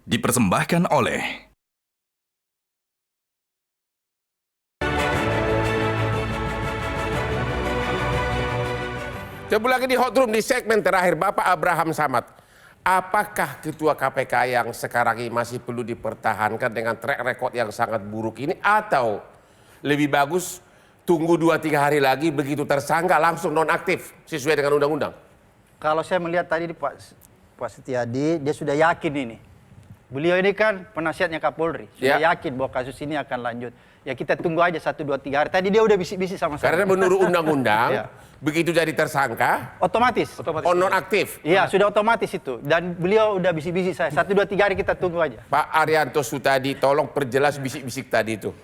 dipersembahkan oleh Kembali lagi di Hot Room di segmen terakhir, Bapak Abraham Samad. Apakah Ketua KPK yang sekarang ini masih perlu dipertahankan dengan track record yang sangat buruk ini, atau lebih bagus tunggu 2-3 hari lagi begitu tersangka langsung nonaktif sesuai dengan undang-undang? Kalau saya melihat tadi Pak Setiadi, dia sudah yakin ini. Beliau ini kan penasihatnya Kapolri, sudah yakin bahwa kasus ini akan lanjut. Ya kita tunggu aja 1-2-3 hari. Tadi dia udah bisik-bisik sama saya. Karena menurut undang-undang, begitu jadi tersangka, otomatis nonaktif. Iya, sudah otomatis itu. Dan beliau udah bisik-bisik saya. 1-2-3 hari kita tunggu aja. Pak Arianto Sutadi, tolong perjelas bisik-bisik tadi itu.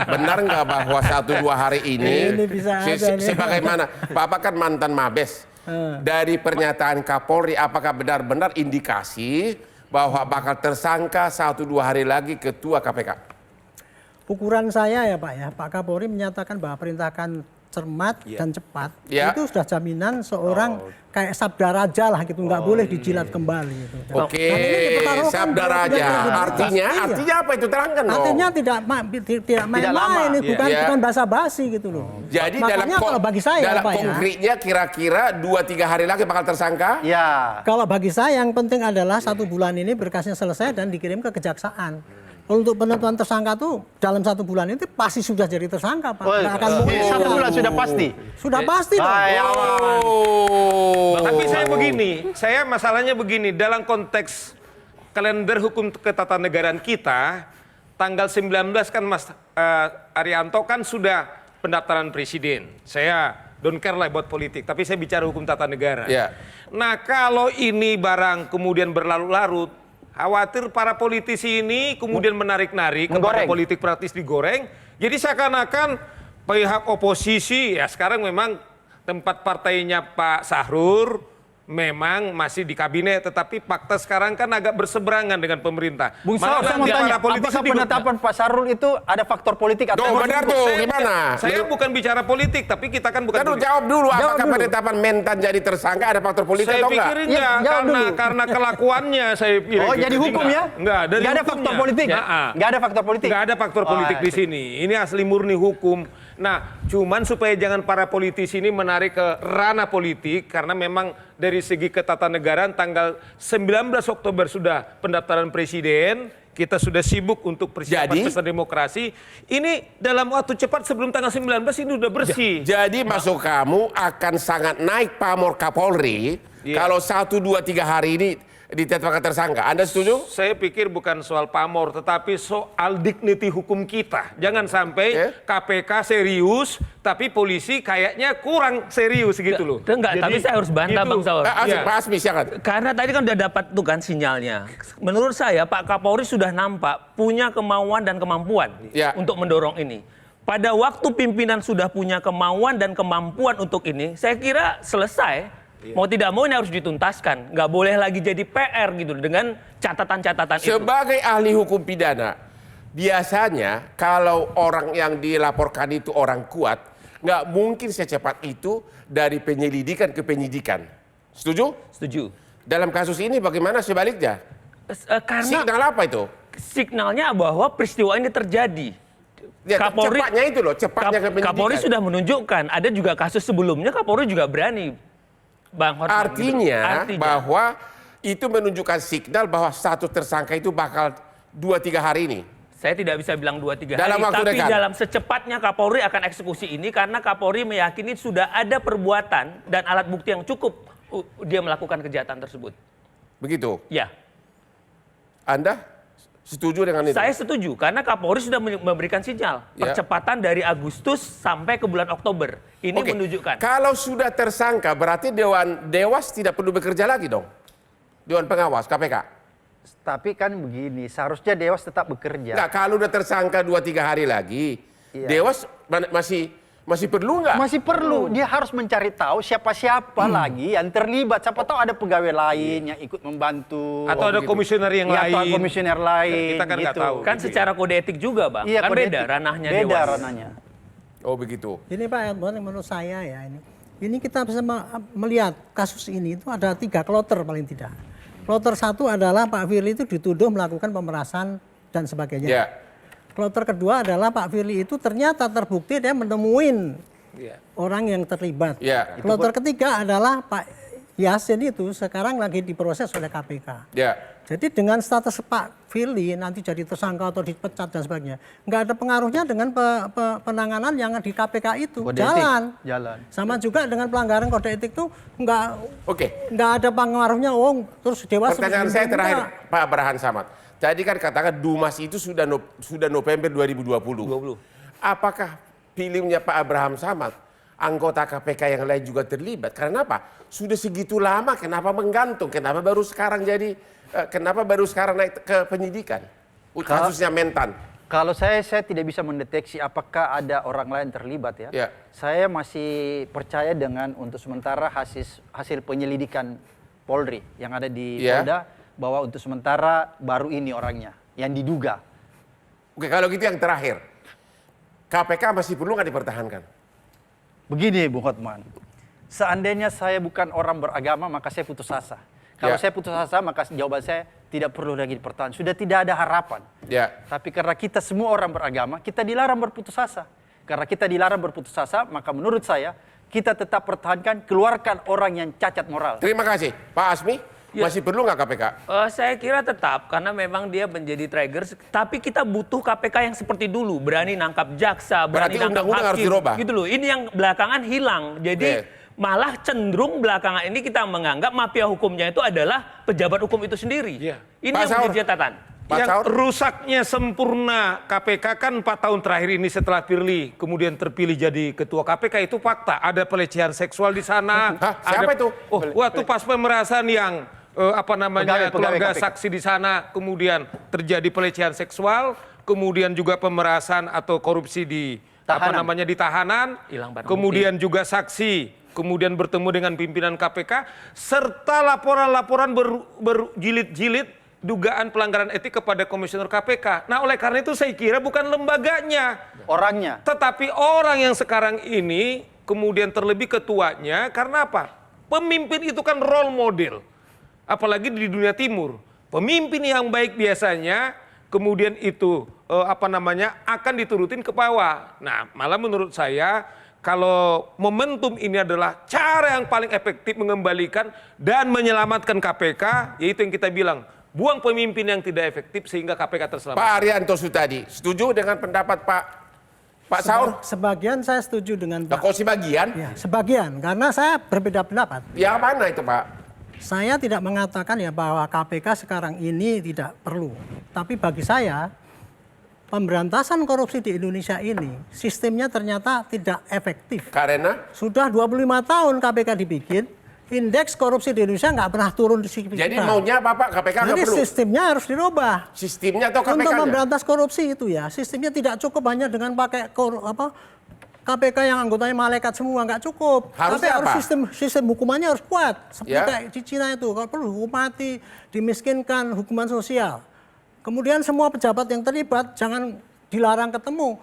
Benar nggak bahwa 1-2 hari ini, sebagaimana Bapak kan mantan Mabes, dari pernyataan Kapolri, apakah benar-benar indikasi bahwa bakal tersangka 1-2 hari lagi Ketua KPK? Ukuran saya ya Pak ya, Pak Kapolri menyatakan bahwa perintahkan cermat dan cepat itu sudah jaminan seorang kayak sabda raja lah gitu, nggak boleh dijilat kembali gitu. Oke, sabda raja. Artinya apa itu, terangkan dong. Artinya tidak main-main, bukan basa-basi gitu loh. Jadi kalau bagi saya dalam Pak, konkretnya kira-kira 2-3 hari lagi bakal tersangka? Ya. Kalau bagi saya yang penting adalah 1 bulan ini berkasnya selesai dan dikirim ke kejaksaan. Untuk penentuan tersangka tuh dalam 1 bulan itu pasti sudah jadi tersangka Pak. Nggak akan mungkin 1 bulan sudah pasti. Sudah pasti dong. Tapi saya masalahnya begini, dalam konteks kalender hukum ketatanegaraan kita, tanggal 19 kan Mas Arianto kan sudah pendaftaran presiden. Saya don't care lah buat politik, tapi saya bicara hukum tata negara. Nah kalau ini barang kemudian berlarut-larut, khawatir para politisi ini kemudian menarik-narik kepada politik praktis digoreng. Jadi seakan-akan pihak oposisi, ya sekarang memang tempat partainya Pak Sahrur memang masih di kabinet, tetapi fakta sekarang kan agak berseberangan dengan pemerintah. Bung Saur, saya mau tanya, apakah penetapan Pak Sahrul itu ada faktor politik atau benar tuh, gimana? Saya bukan bicara politik, tapi kita kan bukan. Jawab dulu, apakah penetapan Mentan jadi tersangka ada faktor politik atau enggak? Saya pikir enggak, karena kelakuannya saya pikir. Oh, jadi hukum ya? Enggak, ada faktor politik. Enggak ada faktor politik. Enggak ada faktor politik di sini. Ini asli murni hukum. Nah, cuman supaya jangan para politisi ini menarik ke ranah politik, karena memang dari segi ketatanegaraan tanggal 19 Oktober sudah pendaftaran presiden, kita sudah sibuk untuk persiapan pesta demokrasi. Ini dalam waktu cepat sebelum tanggal 19 ini udah bersih. Jadi maksud kamu akan sangat naik pamor Kapolri kalau 1-2-3 hari ini ditetapkan tersangka. Anda setuju? Saya pikir bukan soal pamor, tetapi soal dignity hukum kita. Jangan sampai KPK serius, tapi polisi kayaknya kurang serius gitu loh. Enggak, tapi saya harus bantah Bang Saur. Pak Asmi, silakan. Karena tadi kan udah dapat tuh kan sinyalnya. Menurut saya Pak Kapolri sudah nampak punya kemauan dan kemampuan untuk mendorong ini. Pada waktu pimpinan sudah punya kemauan dan kemampuan untuk ini, saya kira selesai. Mau tidak mau ini harus dituntaskan, nggak boleh lagi jadi PR gitu dengan catatan-catatan itu. Sebagai ahli hukum pidana, biasanya kalau orang yang dilaporkan itu orang kuat, nggak mungkin secepat itu dari penyelidikan ke penyidikan. Setuju? Setuju. Dalam kasus ini bagaimana sebaliknya? Karena signal apa itu? Signalnya bahwa peristiwa ini terjadi. Kapolri, cepatnya itu loh, cepatnya ke penyidikan. Kapolri sudah menunjukkan, ada juga kasus sebelumnya Kapolri juga berani. Bang Hotman, artinya bahwa itu menunjukkan signal bahwa status tersangka itu bakal 2-3 hari ini. Saya tidak bisa bilang 2-3 hari, dalam waktu tapi dekat. Dalam secepatnya Kapolri akan eksekusi ini karena Kapolri meyakini sudah ada perbuatan dan alat bukti yang cukup dia melakukan kejahatan tersebut. Begitu? Ya. Anda setuju dengan itu? Saya setuju, karena Kapolri sudah memberikan sinyal percepatan dari Agustus sampai ke bulan Oktober. Ini menunjukkan. Kalau sudah tersangka, berarti Dewas tidak perlu bekerja lagi dong? Dewan Pengawas, KPK? Tapi kan begini, seharusnya Dewas tetap bekerja. Nggak, kalau udah tersangka 2-3 hari lagi, Dewas masih perlu nggak? Masih perlu. Dia harus mencari tahu siapa-siapa lagi yang terlibat. Siapa tahu ada pegawai lain yang ikut membantu. Atau ada komisioner yang lain. Atau komisioner lain. Kita kan nggak tahu. Kan secara kode etik juga Bang. Iya, kan beda ranahnya Dewas. Beda ranahnya. Oh begitu. Ini Pak Edmond, menurut saya ya ini kita bisa melihat kasus ini itu ada 3 kloter paling tidak. Kloter 1 adalah Pak Firly itu dituduh melakukan pemerasan dan sebagainya. Ya. Kloter kedua adalah Pak Firly itu ternyata terbukti dia menemuin orang yang terlibat. Ya. Kloter ketiga adalah Pak Yasin itu sekarang lagi diproses oleh KPK. Ya. Jadi dengan status Pak Firly nanti jadi tersangka atau dipecat dan sebagainya, nggak ada pengaruhnya dengan penanganan yang di KPK itu. Kode jalan. etik, jalan. Sama juga dengan pelanggaran kode etik itu Oke. nggak ada pengaruhnya. Terus Dewas. Pertanyaan saya terakhir, Pak Abraham Samad. Tadi kan katakan Dumas itu sudah November 2020. Apakah filmnya Pak Abraham Samad, anggota KPK yang lain juga terlibat? Karena apa? Sudah segitu lama, kenapa menggantung? Kenapa baru sekarang naik ke penyidikan? Kasusnya Mentan. Kalau saya tidak bisa mendeteksi apakah ada orang lain terlibat ya. Ya. Saya masih percaya dengan untuk sementara hasil penyelidikan Polri yang ada di Polda, bahwa untuk sementara baru ini orangnya yang diduga. Oke, kalau gitu yang terakhir. KPK masih perlu nggak dipertahankan? Begini Bung Hotman, seandainya saya bukan orang beragama maka saya putus asa. Kalau saya putus asa maka jawaban saya tidak perlu lagi dipertahankan. Sudah tidak ada harapan. Ya. Tapi karena kita semua orang beragama, kita dilarang berputus asa. Karena kita dilarang berputus asa, maka menurut saya kita tetap pertahankan, keluarkan orang yang cacat moral. Terima kasih. Pak Asmi, masih perlu nggak KPK? Saya kira tetap, karena memang dia menjadi trigger. Tapi kita butuh KPK yang seperti dulu, berani nangkap jaksa, berani nangkap undang-undang harus hakim. dirubah. Gitu loh. Ini yang belakangan hilang. Jadi malah cenderung belakangan ini kita menganggap mafia hukumnya itu adalah pejabat hukum itu sendiri. Ini Pak yang Saur. menjadi catatan. Yang rusaknya sempurna KPK kan 4 tahun terakhir ini setelah Firly kemudian terpilih jadi ketua KPK itu fakta. Ada pelecehan seksual di sana. Siapa itu? Waktu pas pemerasan yang Pegawai keluarga KPK. saksi di sana kemudian terjadi pelecehan seksual, kemudian juga pemerasan atau korupsi di Tahanan. di tahanan, Hilang barang kemudian juga saksi, kemudian bertemu dengan pimpinan KPK serta laporan-laporan berjilid-jilid dugaan pelanggaran etik kepada komisioner KPK. Nah, oleh karena itu saya kira bukan lembaganya, Orangnya. tetapi orang yang sekarang ini kemudian terlebih ketuanya. Karena apa? Pemimpin itu kan role model. Apalagi di dunia timur. Pemimpin yang baik biasanya kemudian itu akan diturutin ke bawah. Nah, malah menurut saya kalau momentum ini adalah cara yang paling efektif mengembalikan dan menyelamatkan KPK, yaitu yang kita bilang, buang pemimpin yang tidak efektif sehingga KPK terselamatkan. Pak Arianto Sutadi, setuju dengan pendapat Pak Saur? Sebagian saya setuju dengan Pak. Kok sebagian? Ya, sebagian, karena saya berbeda pendapat. Yang mana itu Pak? Saya tidak mengatakan ya bahwa KPK sekarang ini tidak perlu. Tapi bagi saya, pemberantasan korupsi di Indonesia ini, sistemnya ternyata tidak efektif. Karena? Sudah 25 tahun KPK dibikin, indeks korupsi di Indonesia nggak pernah turun di signifikan. Jadi maunya apa Pak? KPK nggak Jadi perlu? sistemnya harus dirubah. Sistemnya atau Untuk KPK-nya? memberantas korupsi itu ya, sistemnya tidak cukup hanya dengan pakai KPK yang anggotanya malaikat semua, nggak cukup. Harusnya Tapi apa? harus sistem hukumannya harus kuat. Seperti Ya. kayak di Cina itu, kalau perlu hukum mati, dimiskinkan, hukuman sosial. Kemudian semua pejabat yang terlibat jangan dilarang ketemu.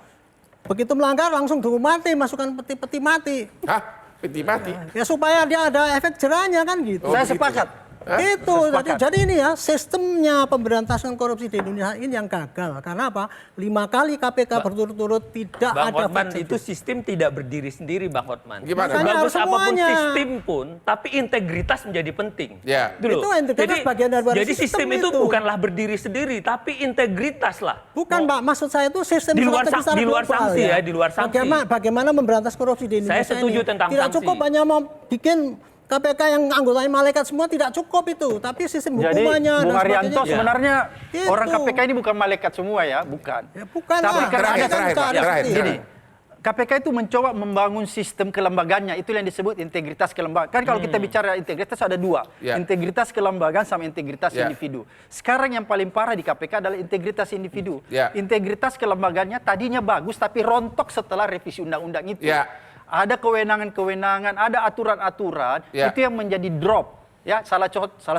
Begitu melanggar langsung dihukum mati, masukkan peti mati. Hah? Peti mati? Ya supaya dia ada efek jerahnya kan gitu. Saya begitu. sepakat. Itu Sepakat. jadi ini ya sistemnya pemberantasan korupsi di Indonesia ini yang gagal. Karena apa? 5 kali KPK berturut-turut tidak Bang ada Hotman, fact itu checking. sistem tidak berdiri sendiri, Bang Hotman. Gimana? Makanya Bagus harus apapun semuanya. sistem pun, tapi integritas menjadi penting. Ya. Dulu. Itu integritas bagian dari jadi sistem itu itu. bukanlah berdiri sendiri, tapi integritas lah. Bukan, Pak. Maksud saya itu sistem Di luar strategi secara di luar global, sanksi ya, di luar sanksi. Bagaimana memberantas korupsi di Indonesia Saya setuju ini. tentang Tidak sanksi. cukup hanya mau bikin KPK yang anggotanya malaikat semua, tidak cukup itu. Tapi sistem Jadi hukumannya Bung dan Arianto sebagainya. sebenarnya Itu. orang KPK ini bukan malaikat semua ya, bukan. Ya, bukan Tapi lah. kan Terakhir, ada- terakhir, Pak. ada Terakhir. sendiri. Gini, KPK itu mencoba membangun sistem kelembagaannya, itu yang disebut integritas kelembagaan. Kan kalau kita bicara integritas ada dua, Ya. integritas kelembagaan sama integritas Ya. individu. Sekarang yang paling parah di KPK adalah integritas individu. Ya. Integritas kelembagaannya tadinya bagus tapi rontok setelah revisi undang-undang itu. Ya. Ada kewenangan-kewenangan, ada aturan-aturan, Ya. itu yang menjadi drop. Ya, salah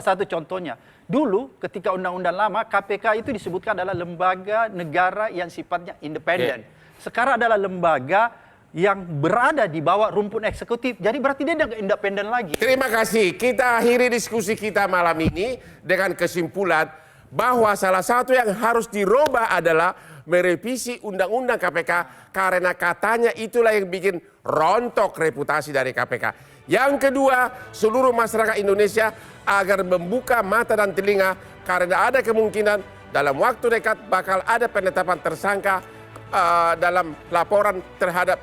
satu contohnya. Dulu ketika undang-undang lama KPK itu disebutkan adalah lembaga negara yang sifatnya independen. Sekarang adalah lembaga yang berada di bawah rumpun eksekutif. Jadi berarti dia tidak independen lagi. Terima kasih. Kita akhiri diskusi kita malam ini dengan kesimpulan bahwa salah satu yang harus dirubah adalah merevisi Undang-Undang KPK karena katanya itulah yang bikin rontok reputasi dari KPK. Yang kedua, seluruh masyarakat Indonesia agar membuka mata dan telinga karena ada kemungkinan dalam waktu dekat bakal ada penetapan tersangka dalam laporan terhadap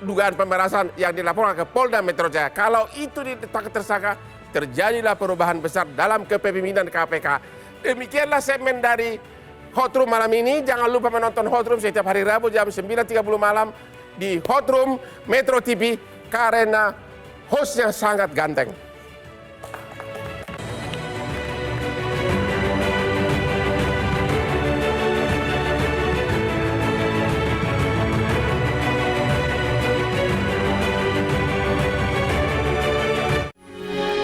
dugaan pemerasan yang dilaporkan ke Polda Metro Jaya. Kalau itu ditetapkan tersangka, terjadilah perubahan besar dalam kepemimpinan KPK. Demikianlah segmen dari Hot Room malam ini. Jangan lupa menonton Hot Room setiap hari Rabu jam 9.30 malam di Hot Room Metro TV karena hostnya sangat ganteng.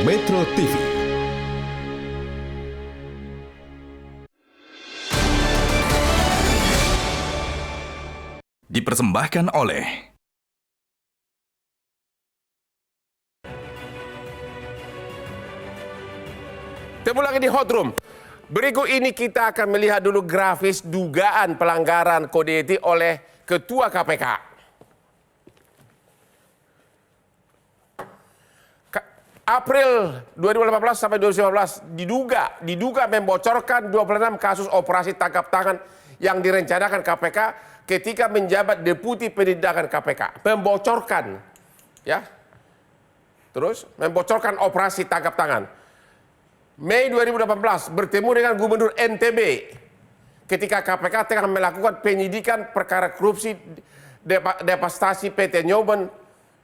Metro TV. Dipersembahkan oleh Ketemu lagi di Hot Room. Berikut ini kita akan melihat dulu grafis dugaan pelanggaran kode etik oleh Ketua KPK. April 2018 sampai 2019 diduga membocorkan 26 kasus operasi tangkap tangan yang direncanakan KPK ketika menjabat Deputi Penindakan KPK. Membocorkan, ya. Terus membocorkan operasi tangkap tangan. Mei 2018 bertemu dengan Gubernur NTB ketika KPK tengah melakukan penyidikan perkara korupsi devastasi PT Nyoben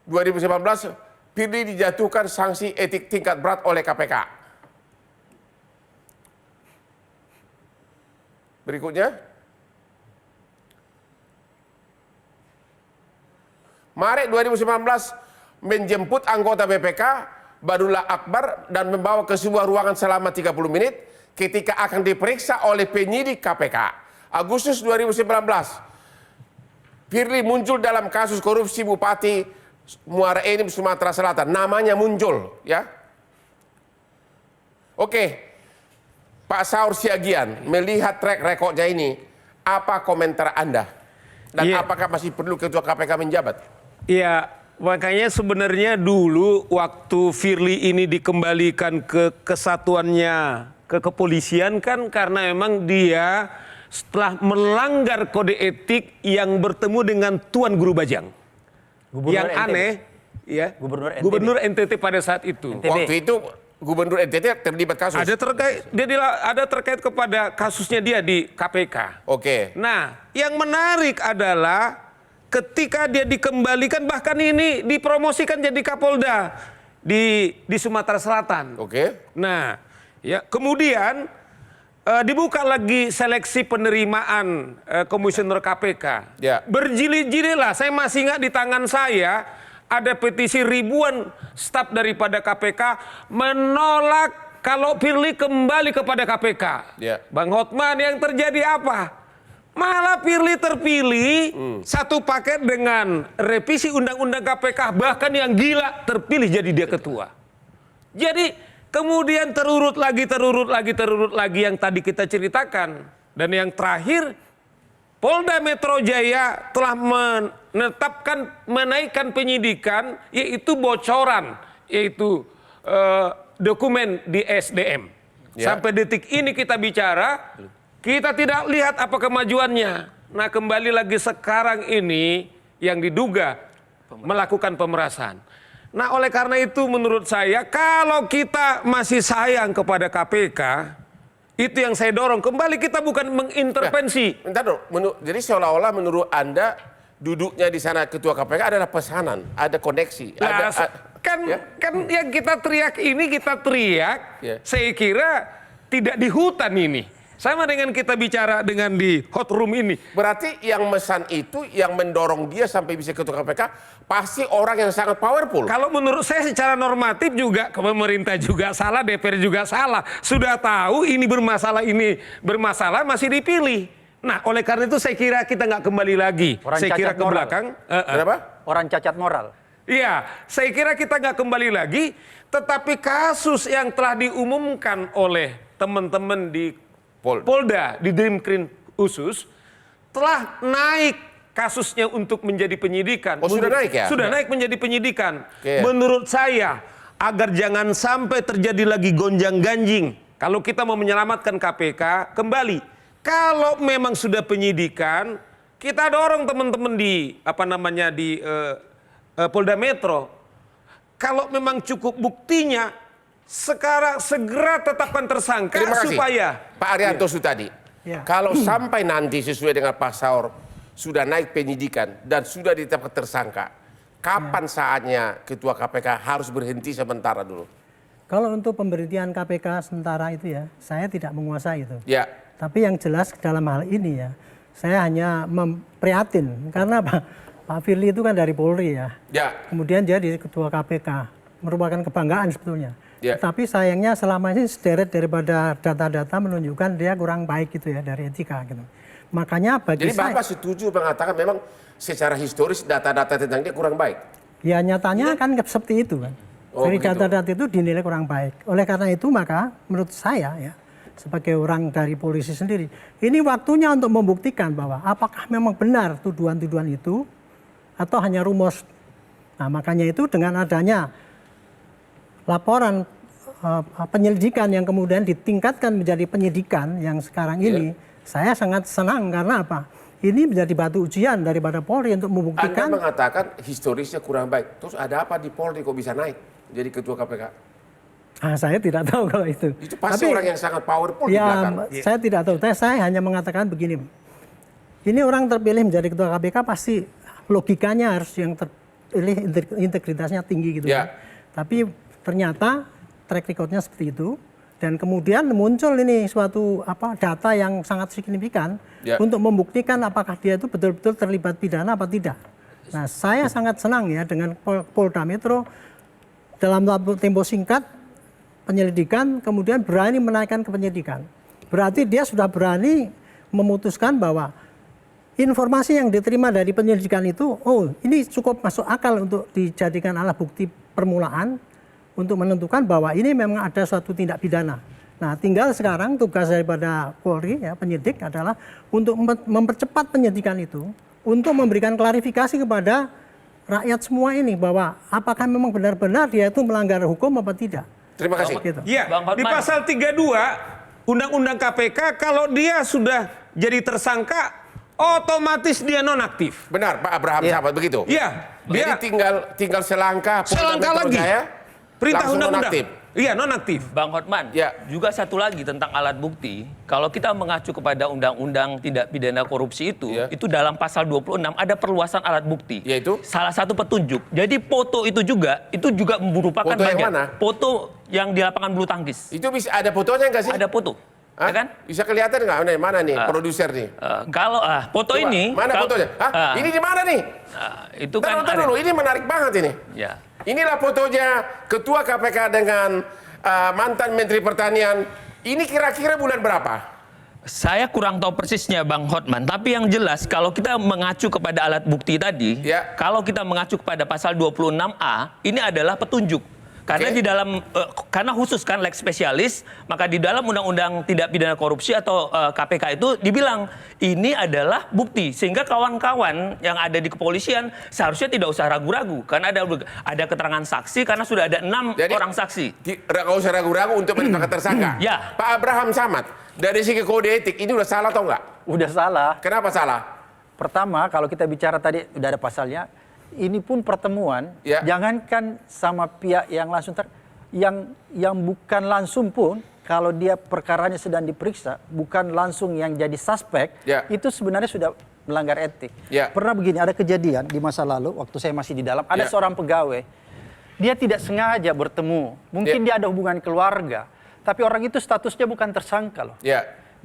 2019. Firly dijatuhkan sanksi etik tingkat berat oleh KPK. Berikutnya. Maret 2019 menjemput anggota BPK Badullah Akbar dan membawa ke sebuah ruangan selama 30 menit ketika akan diperiksa oleh penyidik KPK. Agustus 2019, Firly muncul dalam kasus korupsi Bupati Muara Enim, Sumatera Selatan. Namanya muncul, ya. Oke, Pak Saur Siagian, melihat track recordnya ini, apa komentar Anda? Dan apakah masih perlu Ketua KPK menjabat? Iya, makanya sebenarnya dulu waktu Firly ini dikembalikan ke kesatuannya, ke kepolisian kan karena memang dia setelah melanggar kode etik yang bertemu dengan Tuan Guru Bajang. Yang aneh, ya, Gubernur NTT pada saat itu. Waktu itu Gubernur NTT terlibat kasus. Ada terkait kepada kasusnya dia di KPK. Oke. Nah, yang menarik adalah ketika dia dikembalikan bahkan ini dipromosikan jadi Kapolda di Sumatera Selatan. Oke. Nah, ya kemudian dibuka lagi seleksi penerimaan komisioner KPK. Ya. Berjilid-jilid lah, saya masih ingat di tangan saya ada petisi ribuan staf daripada KPK menolak kalau Firly kembali kepada KPK. Ya. Bang Hotman, yang terjadi apa? Malah Firly terpilih satu paket dengan revisi Undang-Undang KPK, bahkan yang gila terpilih jadi dia ketua. Jadi kemudian terurut lagi yang tadi kita ceritakan. Dan yang terakhir, Polda Metro Jaya telah menaikkan penyidikan, yaitu bocoran, yaitu dokumen di SDM. Ya. Sampai detik ini kita bicara, kita tidak lihat apa kemajuannya. Nah, kembali lagi sekarang ini yang diduga melakukan pemerasan. Nah, oleh karena itu menurut saya kalau kita masih sayang kepada KPK, itu yang saya dorong. Kembali kita bukan mengintervensi. Bentar dong, jadi seolah-olah menurut Anda duduknya di sana Ketua KPK adalah pesanan, ada koneksi. Nah, kan yang kita teriak ini saya kira tidak di hutan ini. Sama dengan kita bicara dengan di Hot Room ini. Berarti yang mesan itu, yang mendorong dia sampai bisa Ketua KPK, pasti orang yang sangat powerful. Kalau menurut saya secara normatif juga, pemerintah juga salah, DPR juga salah. Sudah tahu ini bermasalah masih dipilih. Nah, oleh karena itu saya kira kita nggak kembali lagi. Orang Saya kira cacat ke moral. belakang. Kenapa? Orang cacat moral. Iya, saya kira kita nggak kembali lagi, tetapi kasus yang telah diumumkan oleh teman-teman di Polda, di Dimkrim khusus, telah naik kasusnya untuk menjadi penyidikan. Oh, sudah naik ya? Sudah naik menjadi penyidikan. Oke. Menurut saya, agar jangan sampai terjadi lagi gonjang-ganjing, kalau kita mau menyelamatkan KPK, kembali. Kalau memang sudah penyidikan, kita dorong teman-teman di, Polda Metro, kalau memang cukup buktinya, sekarang segera tetapkan tersangka. Terima kasih. Supaya Pak Arianto Sutadi. Ya. Kalau sampai nanti sesuai dengan Pak Saur sudah naik penyidikan dan sudah ditetapkan tersangka, kapan saatnya Ketua KPK harus berhenti sementara dulu? Kalau untuk pemberhentian KPK sementara itu ya, saya tidak menguasai itu. Ya. Tapi yang jelas dalam hal ini ya, saya hanya memprihatin karena Pak Firly itu kan dari Polri ya. Ya. Kemudian dia di Ketua KPK, merupakan kebanggaan sebetulnya. Ya. Tapi sayangnya selama ini sederet daripada data-data menunjukkan dia kurang baik gitu ya dari etika gitu. Makanya bagi Jadi Bapak setuju mengatakan memang secara historis data-data tentang dia kurang baik? ya nyatanya kan seperti itu kan. Oh, Dari begitu. data-data itu dinilai kurang baik. Oleh karena itu maka menurut saya ya, sebagai orang dari polisi sendiri, ini waktunya untuk membuktikan bahwa apakah memang benar tuduhan-tuduhan itu atau hanya rumus. Nah makanya itu dengan adanya laporan penyelidikan yang kemudian ditingkatkan menjadi penyidikan yang sekarang ini, saya sangat senang karena apa? Ini menjadi batu ujian daripada Polri untuk membuktikan. Anda mengatakan historisnya kurang baik. Terus ada apa di Polri kok bisa naik jadi Ketua KPK? Saya tidak tahu kalau itu. Itu pasti orang yang sangat powerful di belakang. Saya tidak tahu. Saya hanya mengatakan begini. Ini orang terpilih menjadi Ketua KPK pasti logikanya harus yang terpilih integritasnya tinggi gitu. Ya. Tapi ternyata track recordnya seperti itu. Dan kemudian muncul ini suatu data yang sangat signifikan untuk membuktikan apakah dia itu betul-betul terlibat pidana apa tidak. Nah, saya sangat senang ya dengan Polda Metro dalam tempo singkat penyelidikan kemudian berani menaikkan ke penyidikan. Berarti dia sudah berani memutuskan bahwa informasi yang diterima dari penyelidikan itu, oh ini cukup masuk akal untuk dijadikan alat bukti permulaan untuk menentukan bahwa ini memang ada suatu tindak pidana. Nah, tinggal sekarang tugas daripada Polri ya penyidik adalah untuk mempercepat penyidikan itu, untuk memberikan klarifikasi kepada rakyat semua ini bahwa apakah memang benar-benar dia itu melanggar hukum apa tidak. Terima kasih. Gitu. Iya, Bang Hotman. di pasal 32 Undang-Undang KPK kalau dia sudah jadi tersangka otomatis dia nonaktif. Benar Pak Abraham sahabat begitu? Iya, Jadi tinggal selangkah Polda Metro lagi. Jaya, Perintah langsung undang-undang. nonaktif. Iya, nonaktif. Bang Hotman, Ya. juga satu lagi tentang alat bukti. Kalau kita mengacu kepada undang-undang tindak pidana korupsi itu dalam pasal 26 ada perluasan alat bukti. Yaitu? Salah satu petunjuk. Jadi foto itu juga merupakan Foto yang bagian. mana? Foto yang di lapangan bulu tangkis. Itu bisa ada fotonya nggak sih? Ada foto. Hah? Ya kan? Bisa kelihatan nggak? Mana nih produser nih? Kalau foto Coba, ini mana fotonya? Hah? Ini di mana nih? itu kan Bentar dulu, ini menarik banget ini. Ya. Inilah fotonya Ketua KPK dengan mantan Menteri Pertanian. Ini kira-kira bulan berapa? Saya kurang tahu persisnya Bang Hotman, tapi yang jelas kalau kita mengacu kepada alat bukti tadi, kalau kita mengacu kepada pasal 26A, ini adalah petunjuk. Karena di dalam karena khusus kan lex spesialis, maka di dalam undang-undang tindak pidana korupsi atau KPK itu dibilang ini adalah bukti, sehingga kawan-kawan yang ada di kepolisian seharusnya tidak usah ragu-ragu karena ada keterangan saksi karena sudah ada 6 orang saksi. Nggak usah ragu-ragu untuk menetapkan tersangka. Ya. Pak Abraham Samad, dari segi kode etik ini udah salah atau enggak? Udah salah. Kenapa salah? Pertama, kalau kita bicara tadi udah ada pasalnya, ini pun pertemuan, jangankan sama pihak yang langsung yang bukan langsung pun, kalau dia perkaranya sedang diperiksa, bukan langsung yang jadi suspek, itu sebenarnya sudah melanggar etik. Pernah begini, ada kejadian di masa lalu, waktu saya masih di dalam, ada seorang pegawai, dia tidak sengaja bertemu, mungkin dia ada hubungan keluarga, tapi orang itu statusnya bukan tersangka loh.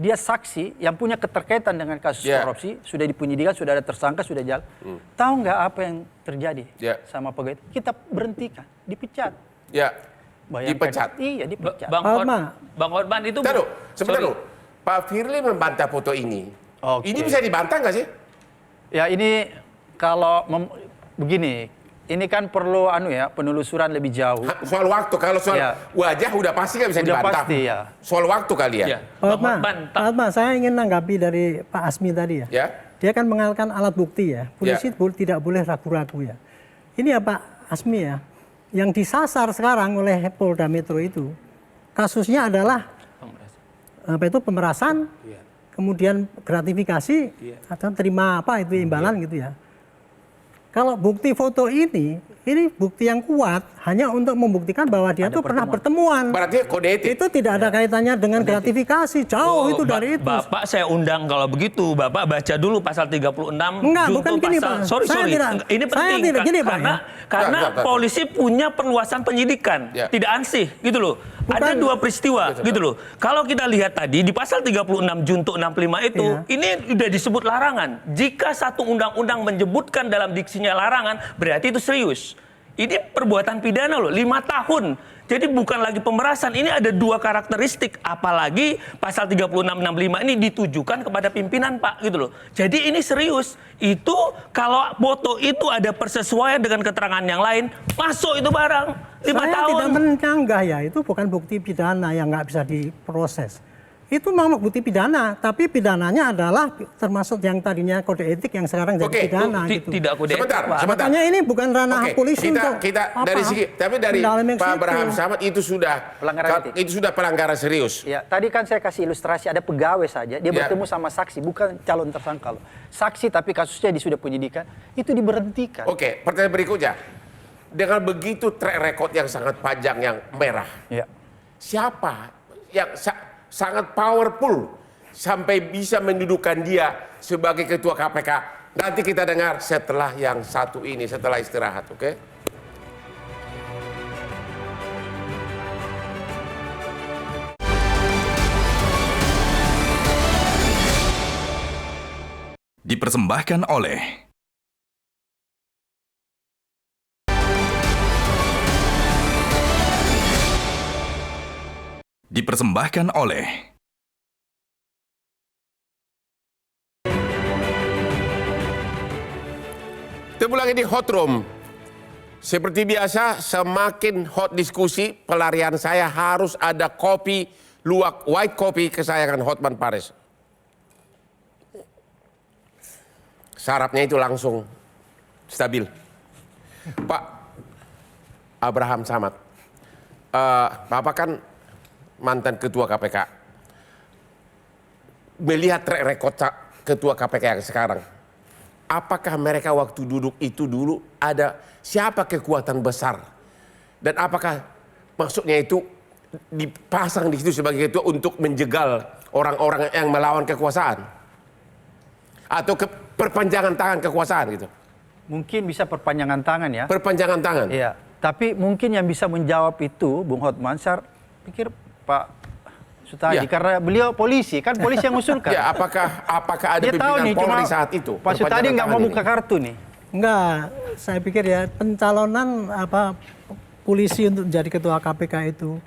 Dia saksi yang punya keterkaitan dengan kasus korupsi, sudah dipenyidikan, sudah ada tersangka, sudah jalan. Tahu nggak apa yang terjadi sama pegawai itu? Kita berhentikan, dipecat. Bayangkan. Dipecat? Iya, dipecat. Bang Hotman itu... Sebentar dulu. Pak Firly membantah foto ini. Oke. Ini bisa dibantah nggak sih? Ya ini kalau begini, ini kan perlu penelusuran lebih jauh. Soal waktu, kalau soal wajah udah pasti nggak bisa Udah dibantah. pasti, ya. Soal waktu kali ya. Pak Hotma, saya ingin menanggapi dari Pak Asmi tadi ya. Ya. Dia kan mengatakan alat bukti ya. Polisi tidak boleh ragu-ragu ya. Ini ya Pak Asmi ya, yang disasar sekarang oleh Polda Metro itu, kasusnya adalah pemerasan, kemudian gratifikasi, atau terima imbalan gitu ya. Kalau bukti foto ini bukti yang kuat hanya untuk membuktikan bahwa dia tuh pernah pertemuan. Berarti kode etik. Itu tidak ada kaitannya dengan gratifikasi, jauh itu dari itu. Bapak saya undang kalau begitu, Bapak baca dulu pasal 36. Enggak, bukan gini Pak. Sorry. Ini penting karena polisi punya perluasan penyidikan, tidak ansih gitu loh. Ada dua peristiwa gitu loh. Kalau kita lihat tadi di pasal 36 junto 65 itu, ini udah disebut larangan. Jika satu undang-undang menyebutkan dalam diksinya larangan, berarti itu serius. Ini perbuatan pidana loh, 5 tahun. Jadi bukan lagi pemerasan, ini ada dua karakteristik. Apalagi pasal 3665 ini ditujukan kepada pimpinan Pak gitu loh. Jadi ini serius. Itu kalau foto itu ada persesuaian dengan keterangan yang lain, masuk itu barang 5 tahun. Saya tidak menyanggah ya, itu bukan bukti pidana yang nggak bisa diproses. Itu memang bukti pidana, tapi pidananya adalah termasuk yang tadinya kode etik yang sekarang jadi pidana gitu. Tidak kode etik. Sebentar. Makanya ini bukan ranah polisi kita dari segi, tapi dari Pak Abraham Samad itu sudah pelanggaran serius. Ya, tadi kan saya kasih ilustrasi ada pegawai saja, dia bertemu sama saksi, bukan calon tersangka loh. Saksi tapi kasusnya sudah penyidikan, itu diberhentikan. Oke, pertanyaan berikutnya. Dengan begitu track record yang sangat panjang yang merah. Siapa yang sangat powerful sampai bisa mendudukan dia sebagai ketua KPK. Nanti kita dengar setelah yang satu ini, setelah istirahat, oke? Dipersembahkan oleh Ketemu lagi di Hot Room. Seperti biasa, semakin hot diskusi, pelarian saya harus ada kopi luwak white kopi kesayangan Hotman Paris. Sarapnya itu langsung stabil. Pak Abraham Samad, Bapak kan mantan ketua KPK. Melihat track record ketua KPK yang sekarang, apakah mereka waktu duduk itu dulu ada siapa kekuatan besar? Dan apakah maksudnya itu dipasang di situ sebagai ketua untuk menjegal orang-orang yang melawan kekuasaan? Atau perpanjangan tangan kekuasaan gitu? Mungkin bisa perpanjangan tangan ya. Perpanjangan tangan? Iya. Tapi mungkin yang bisa menjawab itu, Bung Hotman, saya pikir Pak Sutadi, karena beliau polisi, kan polisi yang usulkan. Ya, apakah ada dia tahu pimpinan nih, Polri saat itu? Pak Sutadi nggak mau buka kartu nih. Enggak, saya pikir ya pencalonan polisi untuk menjadi ketua KPK itu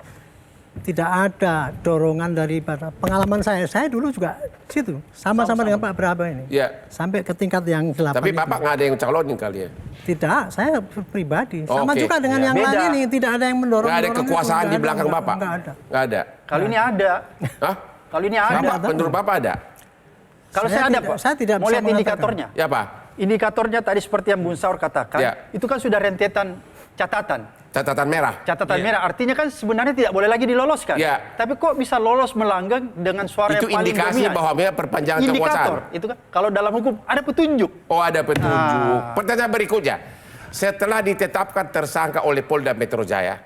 tidak ada dorongan daripada pengalaman saya dulu juga situ sama-sama dengan Pak Braba ini. Ya. Sampai ke tingkat yang 8. Tapi Bapak nggak ada yang calonin kali ya? Tidak, saya pribadi. Sama juga dengan yang Beda. lain ini, tidak ada yang mendorong. Nggak ada kekuasaan di belakang Bapak? Nggak ada. Nggak ada? Kalau ini ada. Hah? Kalau ini ada. Menurut Bapak ada? Kalau saya ada, Pak. Saya tidak mau bisa lihat mengatakan. indikatornya. Ya Pak? Indikatornya tadi seperti yang Bung Saur katakan, itu kan sudah rentetan catatan. Catatan merah? Catatan merah, artinya kan sebenarnya tidak boleh lagi diloloskan. Tapi kok bisa lolos melanggang dengan suara itu yang paling indikasi dominan? bahwa perpanjangan kekuasaan? Itu kan, kalau dalam hukum ada petunjuk. Oh, ada petunjuk. Pertanyaan berikutnya. Setelah ditetapkan tersangka oleh Polda Metro Jaya,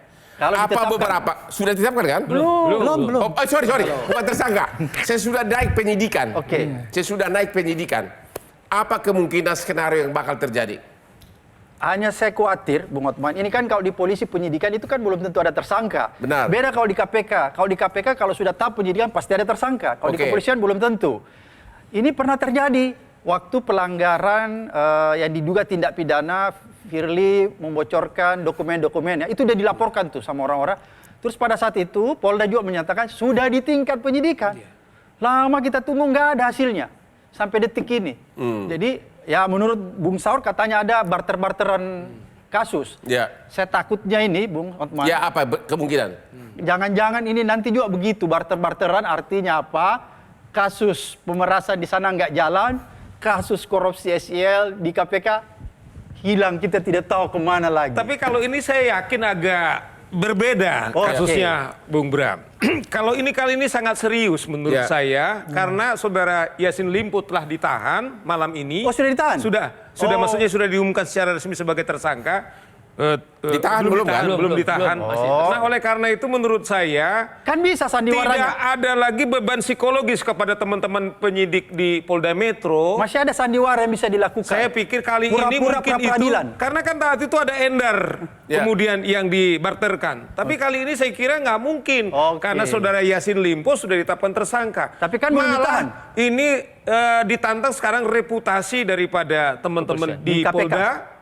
sudah ditetapkan kan? Belum. Oh, sorry, bukan tersangka. Saya sudah naik penyidikan. Saya sudah naik penyidikan. Apa kemungkinan skenario yang bakal terjadi? Hanya saya khawatir, Bung Hotman, ini kan kalau di polisi penyidikan itu kan belum tentu ada tersangka. Benar. Beda kalau di KPK. Kalau di KPK kalau sudah tahap penyidikan pasti ada tersangka. Kalau di kepolisian belum tentu. Ini pernah terjadi waktu pelanggaran yang diduga tindak pidana, Firly membocorkan dokumen-dokumennya. Itu sudah dilaporkan tuh sama orang-orang. Terus pada saat itu Polda juga menyatakan sudah di tingkat penyidikan. Lama kita tunggu nggak ada hasilnya. sampai detik ini. Jadi ya menurut Bung Saur katanya ada barter-barteran kasus. Ya. Saya takutnya ini, Bung Otman. Ya apa kemungkinan? Jangan-jangan ini nanti juga begitu barter-barteran, artinya apa? Kasus pemerasan di sana nggak jalan, kasus korupsi SEL di KPK hilang, kita tidak tahu kemana lagi. Tapi kalau ini saya yakin agak berbeda kasusnya, Bung Bram. Kalau ini kali ini sangat serius menurut saya, karena saudara Yassin Limpo telah ditahan malam ini. Oh, sudah ditahan? Sudah maksudnya sudah diumumkan secara resmi sebagai tersangka. Ditahan belum kan? Belum ditahan. Nah, oleh karena itu menurut saya Kan bisa sandiwaranya. tidak ada lagi beban psikologis kepada teman-teman penyidik di Polda Metro. Masih ada sandiwara yang bisa dilakukan. Saya pikir kali ini Pura-pura mungkin itu, pra-peradilan. karena kan saat itu ada Endar kemudian yang dibarterkan. Tapi kali ini saya kira nggak mungkin, karena saudara Yassin Limpo sudah ditetapkan tersangka. Tapi kan belum ditahan. Ini ditantang sekarang reputasi daripada teman-teman di KPK.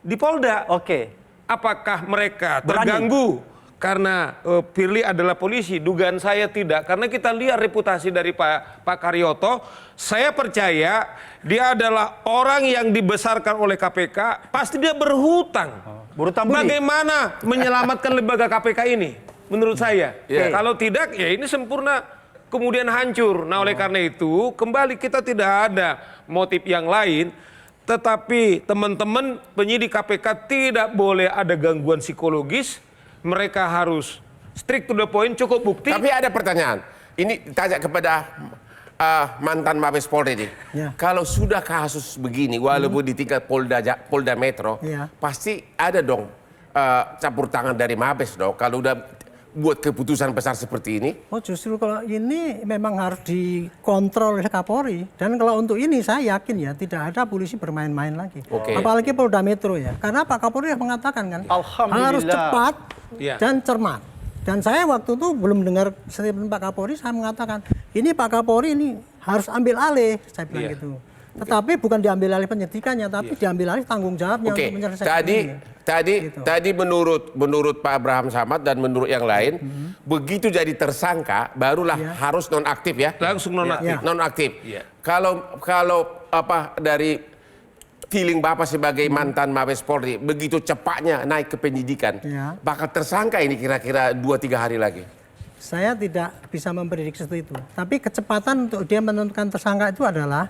Polda. Oke. Apakah mereka Berani? terganggu karena Firly adalah polisi? Dugaan saya tidak, karena kita lihat reputasi dari Pak Karyoto. Saya percaya dia adalah orang yang dibesarkan oleh KPK, pasti dia berhutang. Berhutang budi. Bagaimana menyelamatkan lembaga KPK ini? Menurut saya, kalau tidak, ya ini sempurna kemudian hancur. Nah, oleh karena itu kembali kita tidak ada motif yang lain. Tetapi teman-teman penyidik KPK tidak boleh ada gangguan psikologis. Mereka harus strict to the point, cukup bukti. Tapi ada pertanyaan. Ini tanya kepada mantan Mabes Polri ini. Kalau sudah kasus begini, walaupun di tingkat Polda Metro, pasti ada dong campur tangan dari Mabes dong. Kalau udah buat keputusan besar seperti ini. Oh, justru kalau ini memang harus dikontrol oleh Kapolri. Dan kalau untuk ini saya yakin ya tidak ada polisi bermain-main lagi. Apalagi Polda Metro ya. Karena Pak Kapolri mengatakan kan harus cepat dan cermat. Dan saya waktu itu belum dengar statement Pak Kapolri, saya mengatakan ini Pak Kapolri ini harus ambil alih, saya bilang gitu. Tetapi bukan diambil alih penyidikannya, tapi diambil alih tanggung jawabnya untuk menyelesaikan ini. Tadi menurut Pak Abraham Samad dan menurut yang lain, begitu jadi tersangka barulah harus nonaktif ya. Langsung nonaktif. Nonaktif. Kalau apa dari feeling Bapak sebagai mantan Mabes Polri, begitu cepatnya naik ke penyidikan, bakal tersangka ini kira-kira 2-3 hari lagi. Saya tidak bisa memprediksi itu. Tapi kecepatan untuk dia menentukan tersangka itu adalah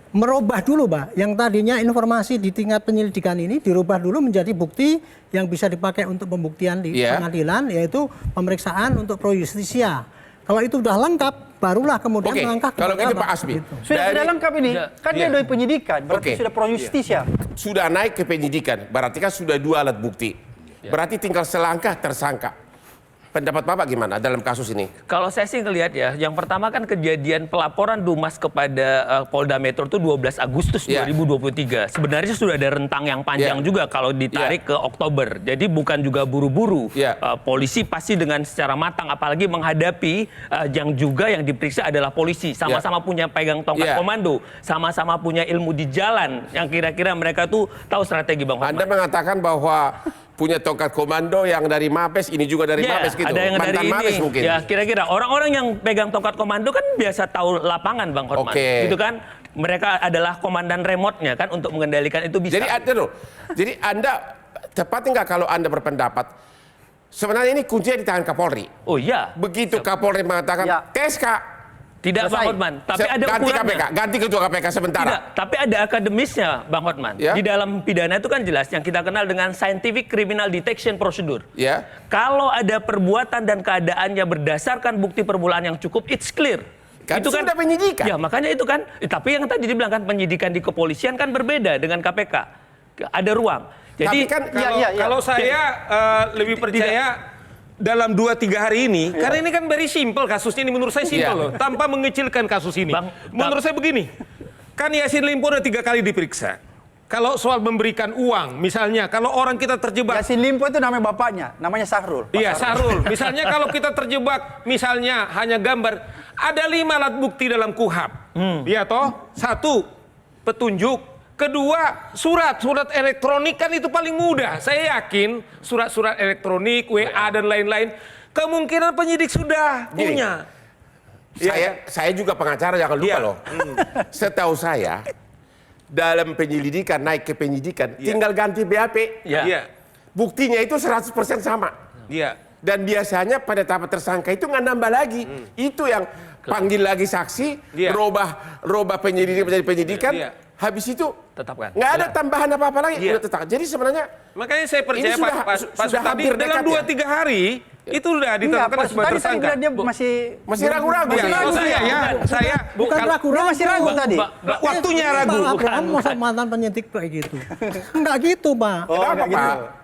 merubah dulu, Pak. Yang tadinya informasi di tingkat penyelidikan ini dirubah dulu menjadi bukti yang bisa dipakai untuk pembuktian di pengadilan, yaitu pemeriksaan untuk pro justisia. Kalau itu sudah lengkap, barulah kemudian melangkah ke kalau gitu Pak Asmi. Gitu. Sudah lengkap ini. Kan dia dari penyidikan, berarti sudah pro justisia. Sudah naik ke penyidikan, berarti kan sudah 2 alat bukti. Berarti tinggal selangkah tersangka. Pendapat Bapak gimana dalam kasus ini? Kalau saya sih ngelihat ya, yang pertama kan kejadian pelaporan Dumas kepada Polda Metro itu 12 Agustus 2023. Sebenarnya sudah ada rentang yang panjang juga kalau ditarik ke Oktober. Jadi bukan juga buru-buru. Polisi pasti dengan secara matang, apalagi menghadapi yang juga yang diperiksa adalah polisi. Sama-sama punya pegang tongkat komando, sama-sama punya ilmu di jalan, yang kira-kira mereka tuh tahu strategi Bang Hotman. Anda mengatakan bahwa punya tongkat komando yang dari Mabes, ini juga dari Mabes gitu. Ada yang mantan dari Mabes ini. mungkin. Ya, kira-kira orang-orang yang pegang tongkat komando kan biasa tahu lapangan, Bang Hotman. Gitu kan? Mereka adalah komandan remote-nya kan untuk mengendalikan itu bisa. Jadi Anda tepat nggak kalau Anda berpendapat sebenarnya ini kuncinya di tangan Kapolri. Oh iya. Begitu Kapolri mengatakan tes Kak. Tidak Bang Hotman, tapi ada ukurannya. Ganti ketua KPK sementara. Tidak, tapi ada akademisnya Bang Hotman. Di dalam pidana itu kan jelas yang kita kenal dengan Scientific Criminal Detection Procedure. Kalau ada perbuatan dan keadaannya berdasarkan bukti permulaan yang cukup, it's clear. Kan itu sudah penyidikan. Ya makanya itu kan, tapi yang tadi dibilang kan penyidikan di kepolisian kan berbeda dengan KPK. Ada ruang. Jadi tapi kan kalau saya lebih percaya dalam 2-3 hari ini, karena ini kan very simple kasusnya ini menurut saya simple loh, tanpa mengecilkan kasus ini. Menurut saya begini, kan Yassin Limpo udah 3 kali diperiksa. Kalau soal memberikan uang, misalnya kalau orang kita terjebak. Yassin Limpo itu namanya bapaknya, namanya Sahrul. Iya, Sahrul. Misalnya kalau kita terjebak, misalnya hanya gambar, ada 5 alat bukti dalam KUHAP. Iya toh? 1, petunjuk. Kedua, surat elektronik kan itu paling mudah. Saya yakin surat-surat elektronik, WA dan lain-lain, kemungkinan penyidik sudah punya. Saya juga pengacara, jangan lupa loh. Setahu saya, dalam penyelidikan, naik ke penyidikan, tinggal ganti BAP. Buktinya itu 100% sama. Dan biasanya pada tahap tersangka itu nggak nambah lagi. Itu yang panggil lagi saksi, robah penyelidikan menjadi penyidikan. Habis itu tetapkan. Nggak ada tambahan apa-apa lagi. Udah tetap. Jadi sebenarnya makanya saya percaya Pak Sutadi dalam 2-3 hari itu sudah ditetapkan sebagai tersangka. Dia masih ragu-ragu. Saya bukan ragu-ragu, masih ragu tadi. Waktunya ragu. Pak Abraham masa mantan penyidik kayak gitu. Enggak gitu, Pak. Kenapa, Pak?